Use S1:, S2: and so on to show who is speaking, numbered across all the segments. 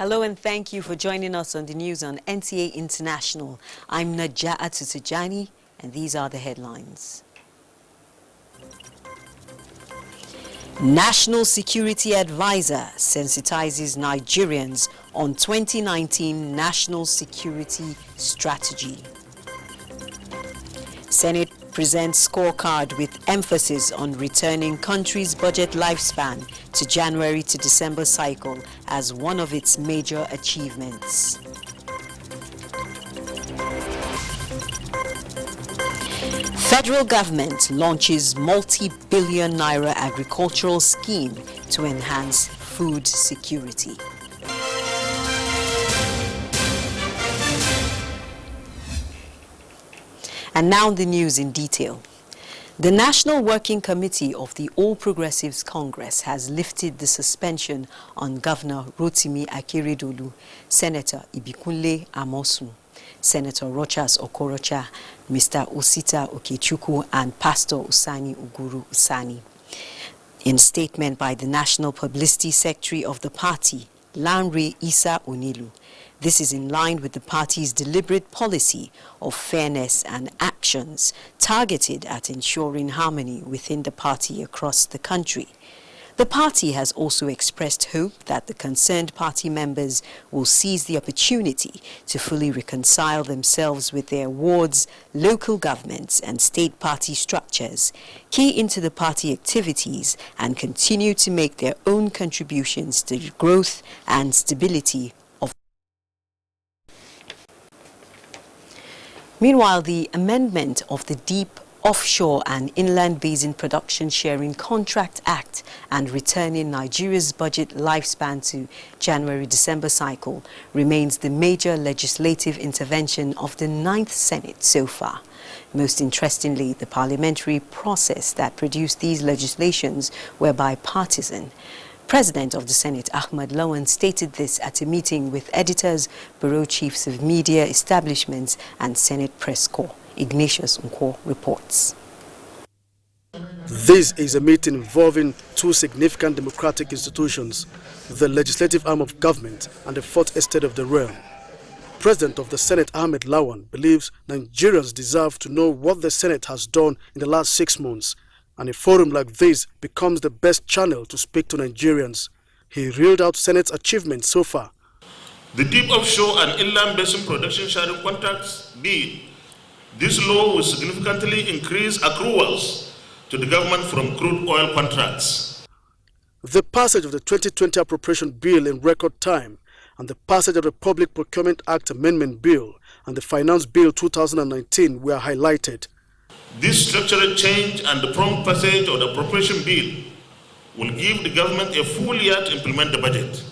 S1: Hello and thank you for joining us on the news on Nta International. I'm Nta International and these are the headlines. National Security Advisor sensitizes Nigerians on 2019 National Security Strategy. Senate presents scorecard with emphasis on returning country's budget lifespan to January to December cycle as one of its major achievements. Federal government launches multi-billion naira agricultural scheme to enhance food security. And now the news in detail. The National Working Committee of the All Progressives Congress has lifted the suspension on Governor Rotimi Akeredolu, Senator Ibikunle Amosun, Senator Rochas Okorocha, Mr. Osita Okechukwu, and Pastor Usani Uguru Usani. In a statement by the National Publicity Secretary of the party, Lanre Isa Onilu, this is in line with the party's deliberate policy of fairness and actions targeted at ensuring harmony within the party across the country. The party has also expressed hope that the concerned party members will seize the opportunity to fully reconcile themselves with their wards, local governments and state party structures, key into the party activities and continue to make their own contributions to the growth and stability of. Meanwhile, the amendment of the Deep Offshore and Inland Basin Production Sharing Contract Act and returning Nigeria's budget lifespan to January-December cycle remains the major legislative intervention of the 9th Senate so far. Most interestingly, the parliamentary process that produced these legislations were bipartisan. President of the Senate, Ahmed Lawan, stated this at a meeting with editors, bureau chiefs of media establishments and Senate press corps. Ignatius Nkwo reports.
S2: This is a meeting involving two significant democratic institutions, the legislative arm of government and the fourth estate of the realm. President of the Senate, Ahmed Lawan, believes Nigerians deserve to know what the Senate has done in the last 6 months, and a forum like this becomes the best channel to speak to Nigerians. He reeled out Senate's achievements so far.
S3: The Deep Offshore and Inland Basin Production Sharing Contracts Bill. This law will significantly increase accruals to the government from crude oil contracts.
S2: The passage of the 2020 Appropriation Bill in record time and the passage of the Public Procurement Act Amendment Bill and the Finance Bill 2019 were highlighted.
S3: This structural change and the prompt passage of the Appropriation Bill will give the government a full year to implement the budget.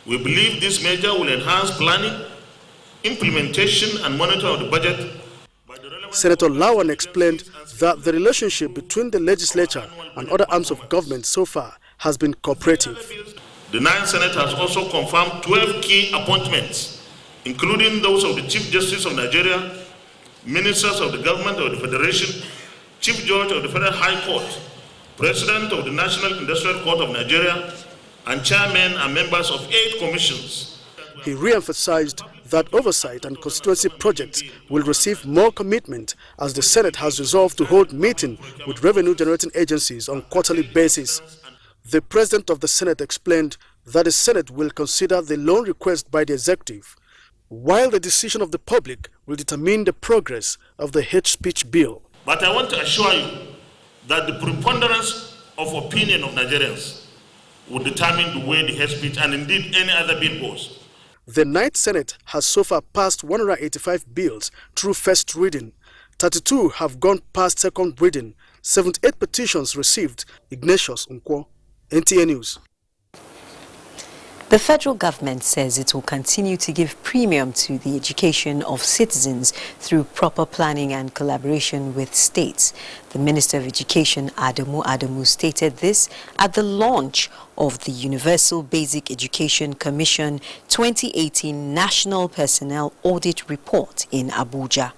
S3: We believe this measure will enhance planning, implementation and monitoring of the budget.
S2: Senator Lawan explained that the relationship between the legislature and other arms of government so far has been cooperative.
S3: The 9th Senate has also confirmed 12 key appointments, including those of the Chief Justice of Nigeria, Ministers of the Government of the Federation, Chief Judge of the Federal High Court, President of the National Industrial Court of Nigeria, and Chairmen and members of 8 commissions.
S2: He re-emphasized that oversight and constituency projects will receive more commitment as the Senate has resolved to hold meetings with revenue-generating agencies on quarterly basis. The President of the Senate explained that the Senate will consider the loan request by the Executive, while the decision of the public will determine the progress of the hate speech bill.
S3: But I want to assure you that the preponderance of opinion of Nigerians will determine the way the hate speech and indeed any other bill goes.
S2: The 9th Senate has so far passed 185 bills through first reading. 32 have gone past second reading. 78 petitions received. Ignatius Nkwo, NTA News.
S1: The federal government says it will continue to give premium to the education of citizens through proper planning and collaboration with states. The Minister of Education, Adamu, stated this at the launch of the Universal Basic Education Commission 2018 National Personnel Audit Report in Abuja.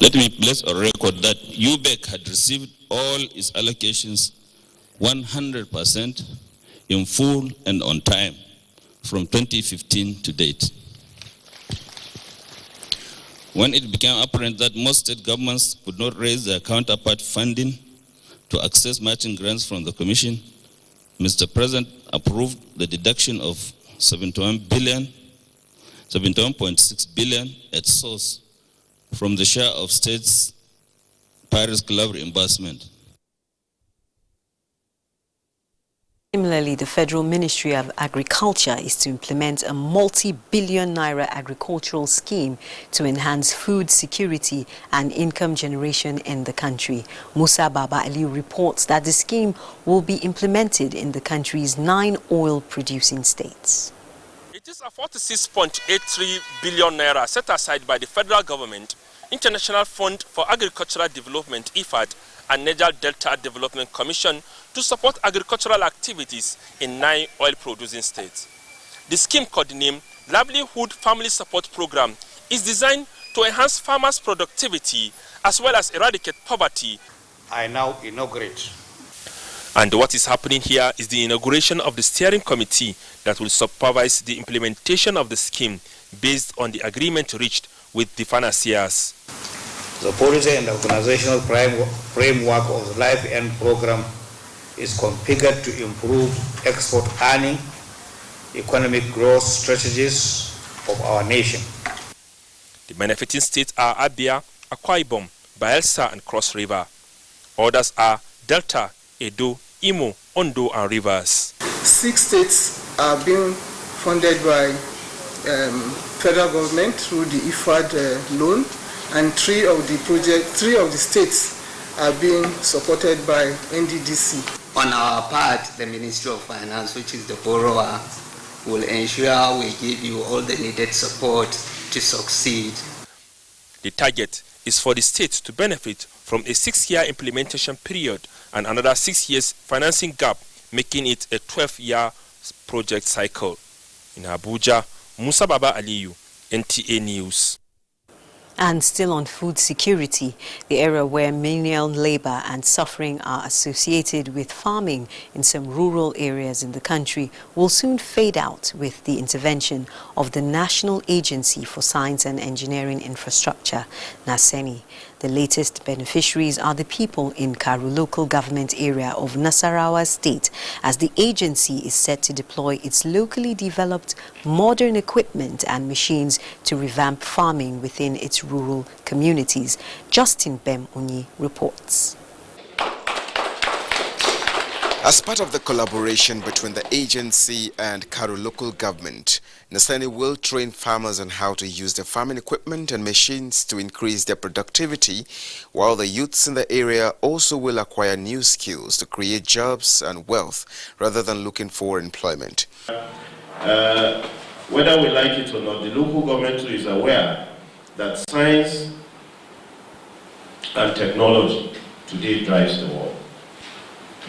S4: Let me place on record that UBEC had received all its allocations 100% in full and on time from 2015 to date. When it became apparent that most state governments could not raise their counterpart funding to access matching grants from the Commission, Mr. President approved the deduction of 71.6 billion at source from the share of states' Paris Club reimbursement.
S1: Similarly, the Federal Ministry of Agriculture is to implement a multi-billion naira agricultural scheme to enhance food security and income generation in the country. Musa Baba Ali reports that the scheme will be implemented in the country's 9 oil-producing states.
S5: It is a 46.83 billion naira set aside by the federal government, International Fund for Agricultural Development (IFAD) and Niger Delta Development Commission to support agricultural activities in 9 oil-producing states. The scheme, codenamed Livelihood Family Support Program, is designed to enhance farmers' productivity as well as eradicate poverty.
S6: I now inaugurate.
S5: And what is happening here is the inauguration of the steering committee that will supervise the implementation of the scheme based on the agreement reached with the financiers.
S6: The policy and organizational framework of the Life End program is configured to improve export earning, economic growth strategies of our nation.
S5: The benefiting states are Abia, Akwa Ibom, Bayelsa and Cross River. Others are Delta, Edo, Imo, Ondo and Rivers.
S7: 6 states are being funded by federal government through the IFAD loan, and 3 of the states are being supported by NDDC.
S8: On our part, the Ministry of Finance, which is the borrower, will ensure we give you all the needed support to succeed.
S5: The target is for the states to benefit from a 6-year implementation period and another 6 years financing gap, making it a 12-year project cycle. In Abuja, Musa Baba Aliyu, NTA News.
S1: And still on food security, the area where menial labor and suffering are associated with farming in some rural areas in the country will soon fade out with the intervention of the National Agency for Science and Engineering Infrastructure, NASENI. The latest beneficiaries are the people in Karu local government area of Nasarawa State, as the agency is set to deploy its locally developed modern equipment and machines to revamp farming within its rural communities. Justin Bem Unyi reports.
S9: As part of the collaboration between the agency and Karu local government, NASENI will train farmers on how to use the farming equipment and machines to increase their productivity, while the youths in the area also will acquire new skills to create jobs and wealth rather than looking for employment.
S3: Whether we like it or not, the local government too is aware that science and technology today drives the world.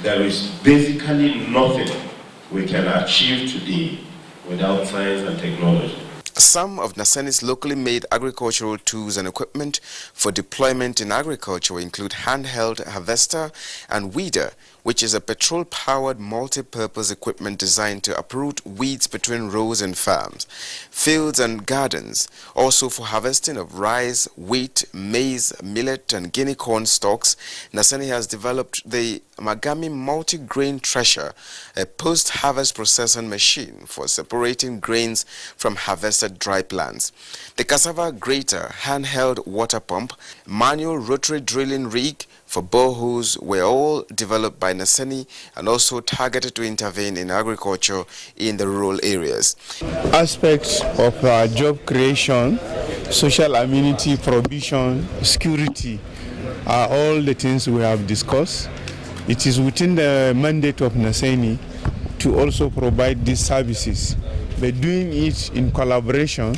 S3: There is basically nothing we can achieve today without science and technology.
S9: Some of NASENI's locally made agricultural tools and equipment for deployment in agriculture include handheld harvester and weeder, which is a petrol-powered multi-purpose equipment designed to uproot weeds between rows and farms, fields and gardens. Also for harvesting of rice, wheat, maize, millet and guinea corn stalks, NASENI has developed the Magami multi-grain thresher, a post-harvest processing machine for separating grains from harvested dry plants. The cassava grater, handheld water pump, manual rotary drilling rig for boreholes were all developed by NASENI and also targeted to intervene in agriculture in the rural areas.
S10: Aspects of job creation, social amenity, provision, security are all the things we have discussed. It is within the mandate of NASENI to also provide these services, but doing it in collaboration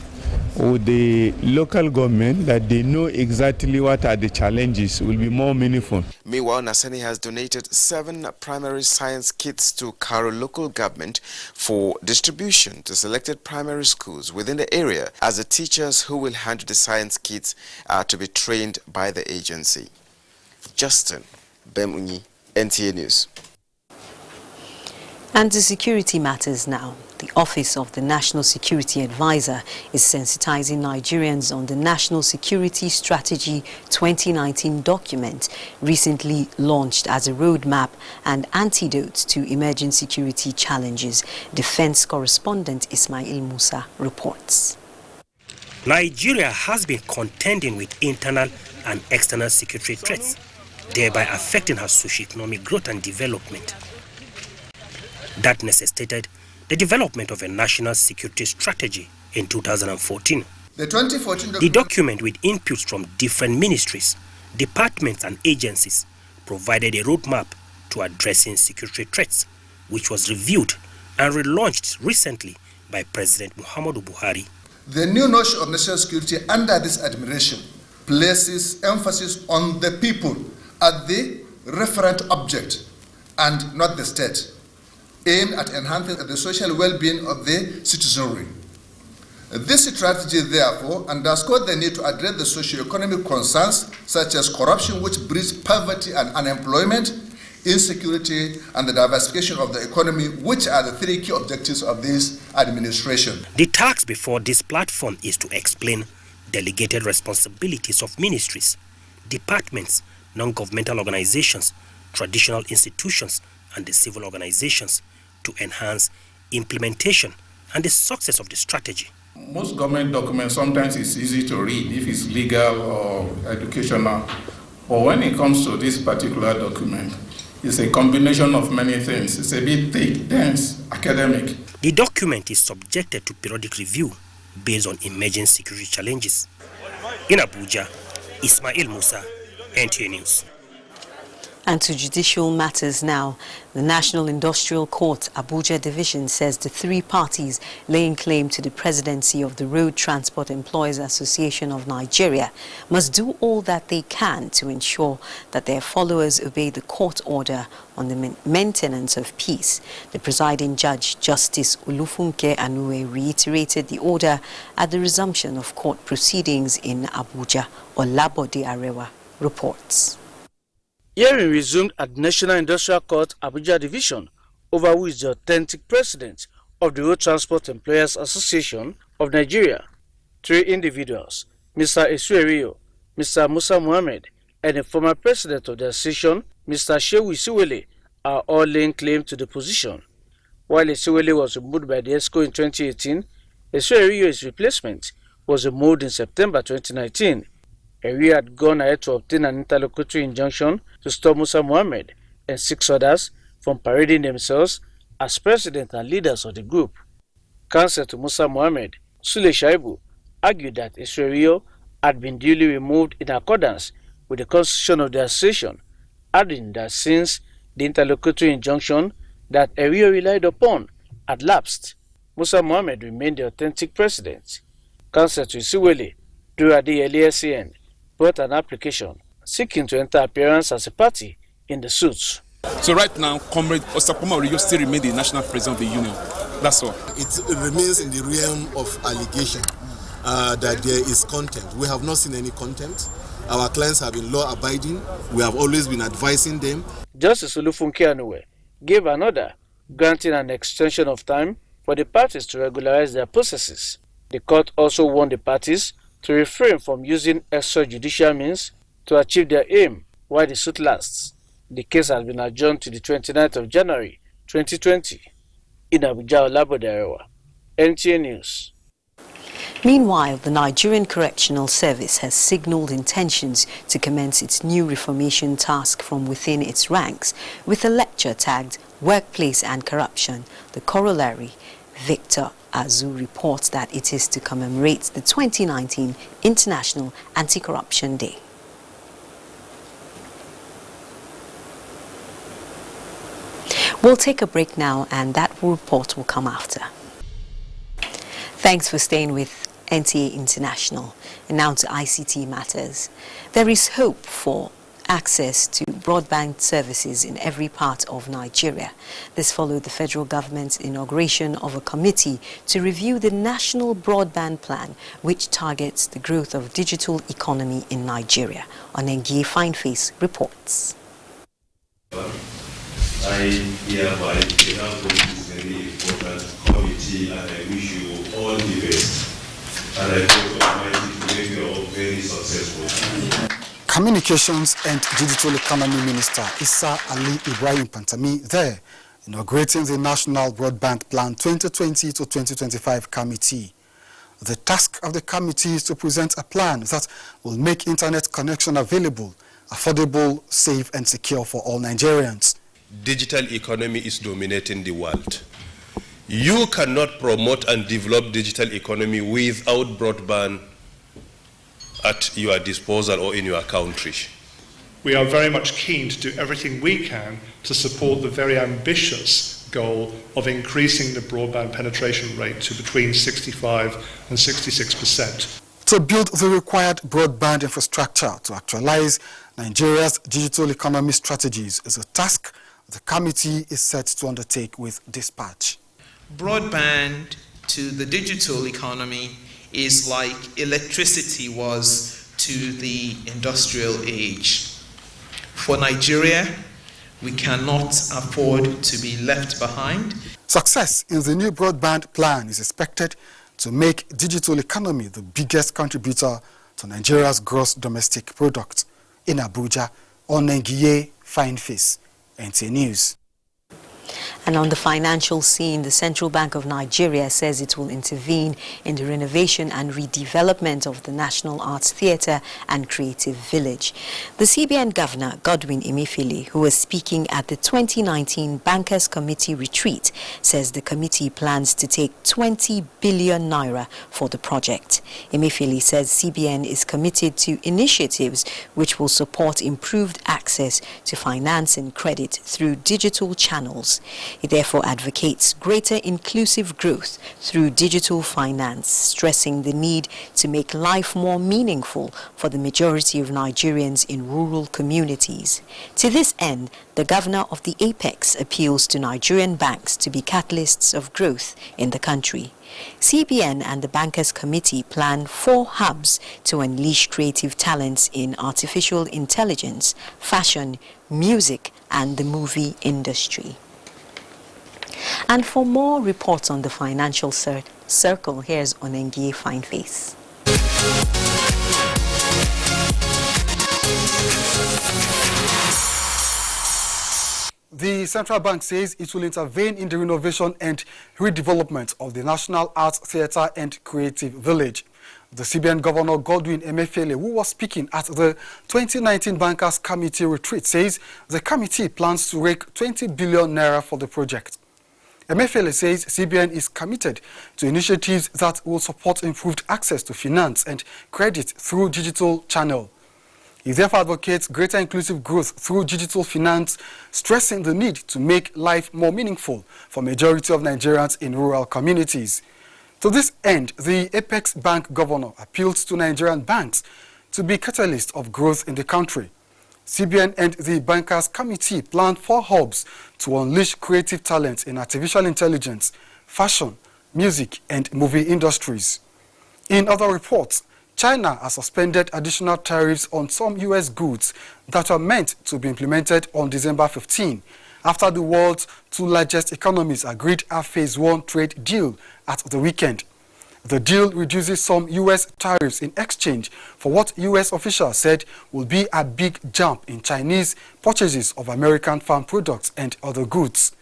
S10: with the local government, that they know exactly what are the challenges, will be more meaningful.
S9: Meanwhile, Nasani has donated 7 primary science kits to Karo local government for distribution to selected primary schools within the area, as the teachers who will handle the science kits are to be trained by the agency. Justin Bemunyi, NTA News.
S1: And to security matters now. The Office of the National Security Advisor is sensitizing Nigerians on the National Security Strategy 2019 document, recently launched as a roadmap and antidote to emerging security challenges. Defense correspondent Ismail Musa reports.
S11: Nigeria has been contending with internal and external security threats, thereby affecting her socio-economic growth and development. That necessitated the development of a national security strategy in 2014. The document, with inputs from different ministries, departments and agencies, provided a roadmap to addressing security threats, which was reviewed and relaunched recently by President Muhammadu Buhari.
S12: The new notion of national security under this administration places emphasis on the people as the referent object and not the state, aimed at enhancing the social well-being of the citizenry. This strategy, therefore, underscores the need to address the socio-economic concerns such as corruption, which breeds poverty and unemployment, insecurity, and the diversification of the economy, which are the 3 key objectives of this administration.
S11: The task before this platform is to explain delegated responsibilities of ministries, departments, non-governmental organizations, traditional institutions, and the civil organizations to enhance implementation and the success of the strategy.
S13: Most government documents, sometimes it's easy to read if it's legal or educational. But when it comes to this particular document, it's a combination of many things. It's a bit thick, dense, academic.
S11: The document is subjected to periodic review based on emerging security challenges. In Abuja, Ismail Musa, NTA News.
S1: And to judicial matters now. The National Industrial Court, Abuja Division, says the 3 parties laying claim to the presidency of the Road Transport Employers Association of Nigeria must do all that they can to ensure that their followers obey the court order on the maintenance of peace. The presiding judge, Justice Olufunke Anue, reiterated the order at the resumption of court proceedings in Abuja. Olabode Arewa reports.
S2: Hearing resumed at National Industrial Court, Abuja Division, over who is the authentic president of the Road Transport Employers Association of Nigeria. 3 individuals, Mr. Esuerio, Mr. Musa Mohammed, and the former president of the association, Mr. Shehu Isiwele, are all laying claim to the position. While Isiwele was removed by the ESCO in 2018, Esuerio's replacement was removed in September 2019. Eri had gone ahead to obtain an interlocutory injunction to stop Musa Mohammed and 6 others from parading themselves as president and leaders of the group. Counsel to Musa Mohammed, Sule Shaibu, argued that Esuerio had been duly removed in accordance with the constitution of the association, adding that since the interlocutory injunction that Eri relied upon had lapsed, Musa Mohammed remained the authentic president. Counsel to Isiwele, Durade LASCN, brought an application seeking to enter appearance as a party in the suits.
S14: So right now, Comrade Osapoma Oriyo still remains the national president of the union. That's all.
S15: It remains in the realm of allegation that there is content. We have not seen any content. Our clients have been law-abiding. We have always been advising them.
S2: Justice Olufunke Anue gave an order granting an extension of time for the parties to regularize their processes. The court also warned the parties to refrain from using extrajudicial means to achieve their aim while the suit lasts. The case has been adjourned to the 29th of January 2020. In Abuja, Olabode Arewa, NTA News.
S1: Meanwhile, the Nigerian Correctional Service has signaled intentions to commence its new reformation task from within its ranks with a lecture tagged Workplace and Corruption. The corollary, Victor Azu, reports that it is to commemorate the 2019 International Anti-Corruption Day. We'll take a break now, and that report will come after. Thanks for staying with Nta International. And now to ICT matters. There is hope for access to broadband services in every part of Nigeria. This followed the federal government's inauguration of a committee to review the National Broadband Plan, which targets the growth of digital economy in Nigeria. Onengie Fineface reports.
S16: I hereby behalf of this very important committee, and I wish you all the best. And I pray God Almighty to make you all very successful.
S2: Communications and Digital Economy Minister Issa Ali Ibrahim Pantami there inaugurating the National Broadband Plan 2020 to 2025 committee. The task of the committee is to present a plan that will make internet connection available, affordable, safe and secure for all Nigerians.
S16: Digital economy is dominating the world. You cannot promote and develop digital economy without broadband at your disposal or in your country.
S17: We are very much keen to do everything we can to support the very ambitious goal of increasing the broadband penetration rate to between 65 and 66%.
S2: To build the required broadband infrastructure to actualize Nigeria's digital economy strategies is a task the committee is set to undertake with dispatch.
S18: Broadband to the digital economy is like electricity was to the industrial age. For Nigeria, we cannot afford to be left behind.
S2: Success in the new broadband plan is expected to make digital economy the biggest contributor to Nigeria's gross domestic product. In Abuja, Onengie Fineface, Nta News.
S1: And on the financial scene, the Central Bank of Nigeria says it will intervene in the renovation and redevelopment of the National Arts Theatre and Creative Village. The CBN Governor, Godwin Emefiele, who was speaking at the 2019 Bankers Committee retreat, says the committee plans to take 20 billion naira for the project. Emefiele says CBN is committed to initiatives which will support improved access to finance and credit through digital channels. He therefore advocates greater inclusive growth through digital finance, stressing the need to make life more meaningful for the majority of Nigerians in rural communities. To this end, the governor of the Apex appeals to Nigerian banks to be catalysts of growth in the country. CBN and the Bankers Committee plan 4 hubs to unleash creative talents in artificial intelligence, fashion, music, and the movie industry. And for more reports on the financial circle, here's Onengie Fineface.
S2: The central bank says it will intervene in the renovation and redevelopment of the National Arts Theatre and Creative Village. The CBN Governor Godwin Emefiele, who was speaking at the 2019 Bankers Committee retreat, says the committee plans to rake 20 billion naira for the project. Emefiele says CBN is committed to initiatives that will support improved access to finance and credit through digital channel. He therefore advocates greater inclusive growth through digital finance, stressing the need to make life more meaningful for majority of Nigerians in rural communities. To this end, the Apex Bank Governor appealed to Nigerian banks to be catalysts of growth in the country. CBN and the Bankers Committee planned 4 hubs to unleash creative talents in artificial intelligence, fashion, music, and movie industries. In other reports, China has suspended additional tariffs on some U.S. goods that were meant to be implemented on December 15, after the world's 2 largest economies agreed a Phase 1 trade deal at the weekend. The deal reduces some U.S. tariffs in exchange for what U.S. officials said will be a big jump in Chinese purchases of American farm products and other goods.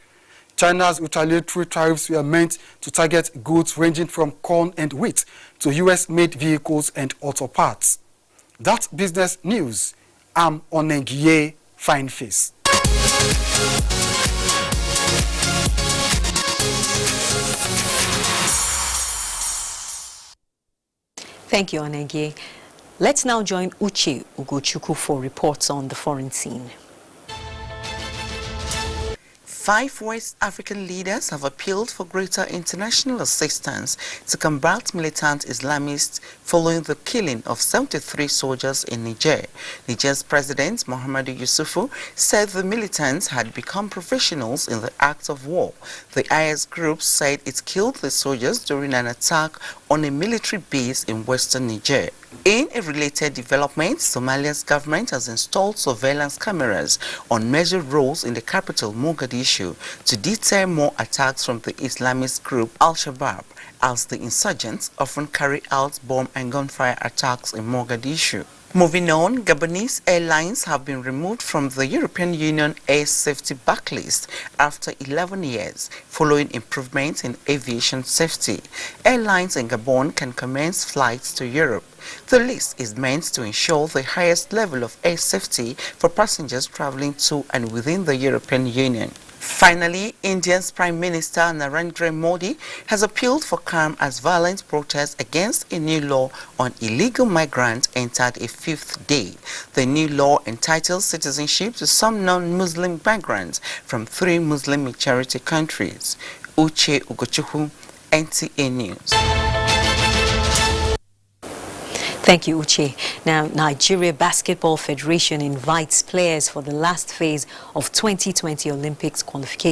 S2: China's retaliatory tariffs were meant to target goods ranging from corn and wheat to U.S.-made vehicles and auto parts. That's business news. I'm Onengie Fineface.
S1: Thank you, Onengie. Let's now join Uche Ugochukwu for reports on the foreign scene.
S19: 5 West African leaders have appealed for greater international assistance to combat militant Islamists following the killing of 73 soldiers in Niger. Niger's President Muhammadu Yusufu said the militants had become professionals in the act of war. The IS group said it killed the soldiers during an attack on a military base in western Niger. In a related development, Somalia's government has installed surveillance cameras on major roads in the capital, Mogadishu, to deter more attacks from the Islamist group Al-Shabaab, as the insurgents often carry out bomb and gunfire attacks in Mogadishu. Moving on, Gabonese airlines have been removed from the European Union air safety backlist after 11 years, following improvements in aviation safety. Airlines in Gabon can commence flights to Europe. The list is meant to ensure the highest level of air safety for passengers traveling to and within the European Union. Finally, India's Prime Minister Narendra Modi has appealed for calm as violent protests against a new law on illegal migrants entered a 5th day. The new law entitles citizenship to some non-Muslim migrants from 3 Muslim majority countries. Uche Ugochukwu, NTA News.
S1: Thank you, Uche. Now, Nigeria Basketball Federation invites players for the last phase of 2020 Olympics qualification.